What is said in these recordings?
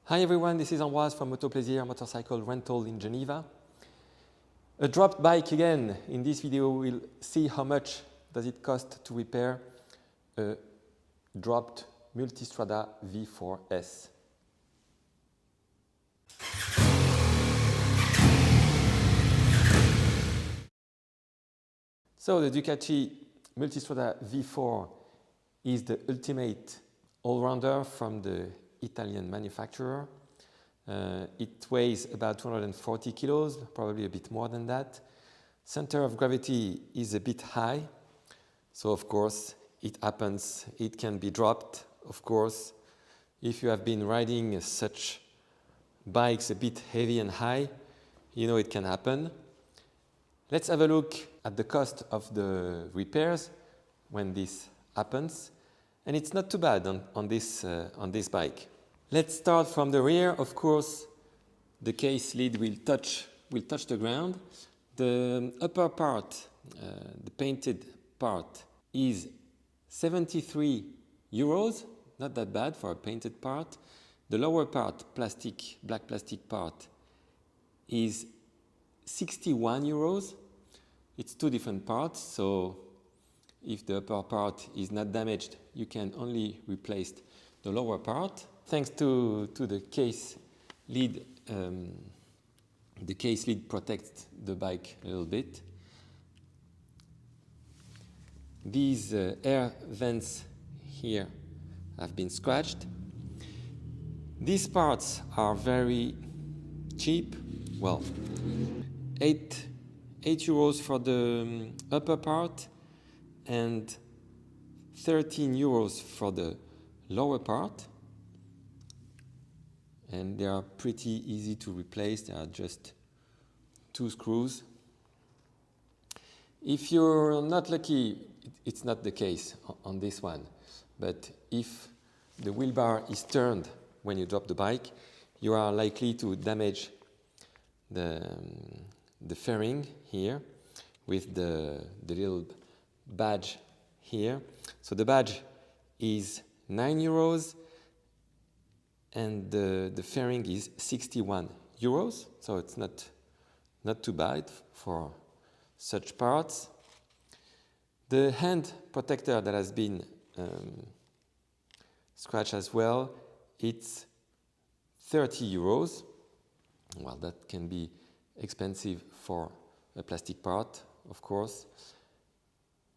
Hi everyone, this is Ambroise from Moto Plaisir Motorcycle Rental in Geneva. A dropped bike again. In this video we'll see how much does it cost to repair a dropped Multistrada V4 S. So the Ducati Multistrada V4 is the ultimate all-rounder from the Italian manufacturer. It weighs about 240 kilos, probably a bit more than that. Center of gravity is a bit high, so of course it happens, it can be dropped. Of course, if you have been riding such bikes a bit heavy and high, you know it can happen. Let's have a look at the cost of the repairs when this happens. And it's not too bad on this bike. Let's start from the rear. Of course, the case lid will touch the ground. The upper part, the painted part, is 73 euros. Not that bad for a painted part. The lower part, black plastic part, is 61 euros. It's two different parts, so if the upper part is not damaged, you can only replace the lower part. Thanks to the case lid, protects the bike a little bit. These air vents here have been scratched. These parts are very cheap. Well, 8 euros for the upper part and 13 euros for the lower part, and they are pretty easy to replace. They are just 2 screws. If you're not lucky, it's not the case on this one, but if the wheel bar is turned when you drop the bike, you are likely to damage the fairing here with the little badge here. So the badge is 9 euros and the fairing is 61 euros. So it's not too bad for such parts. The hand protector that has been scratched as well, it's 30 euros. Well, that can be expensive for a plastic part, of course.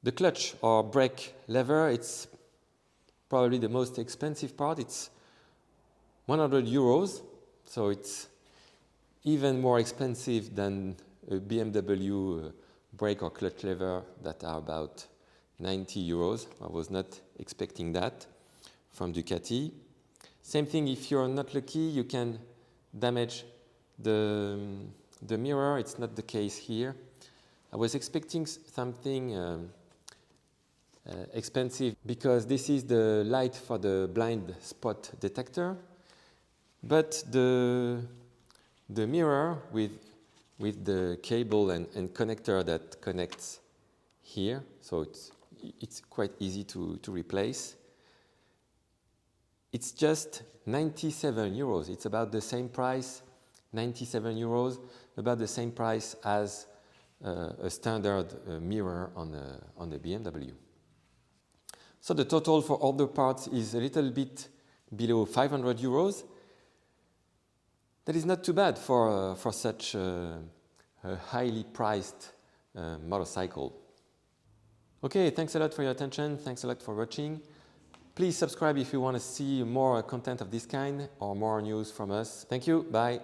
The clutch or brake lever, it's probably the most expensive part. It's 100 euros, so it's even more expensive than a BMW brake or clutch lever that are about 90 euros. I was not expecting that from Ducati. Same thing, if you're not lucky, you can damage the mirror. It's not the case here. I was expecting something expensive because this is the light for the blind spot detector, but the mirror with the cable and connector that connects here, so it's quite easy to replace. It's just 97 euros. It's about the same price, 97 euros, about the same price as a standard mirror on a BMW. So the total for all the parts is a little bit below 500 euros. That is not too bad for such a highly priced motorcycle. Okay, thanks a lot for your attention. Thanks a lot for watching. Please subscribe if you want to see more content of this kind or more news from us. Thank you. Bye.